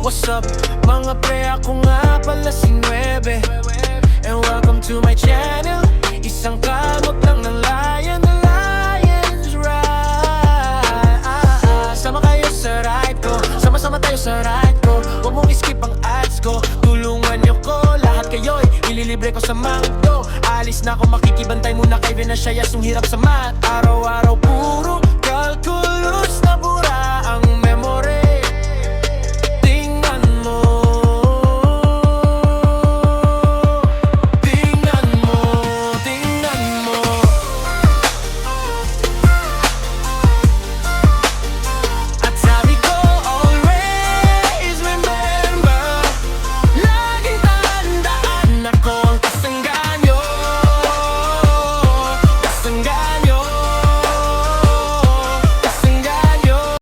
What's up, mga pre, ako nga pala si Nuebe, and welcome to my channel. Isang kamot lang ng lion, the lion's ride. Sama kayo sa ride ko, sama-sama tayo sa ride ko. Huwag mong skip ang ads ko, tulungan niyo ko. Lahat kayo'y ililibre ko sa mangdo. Alis na ako, makikibantay muna kay Venasias, yung hirap sa mat. Araw-araw puro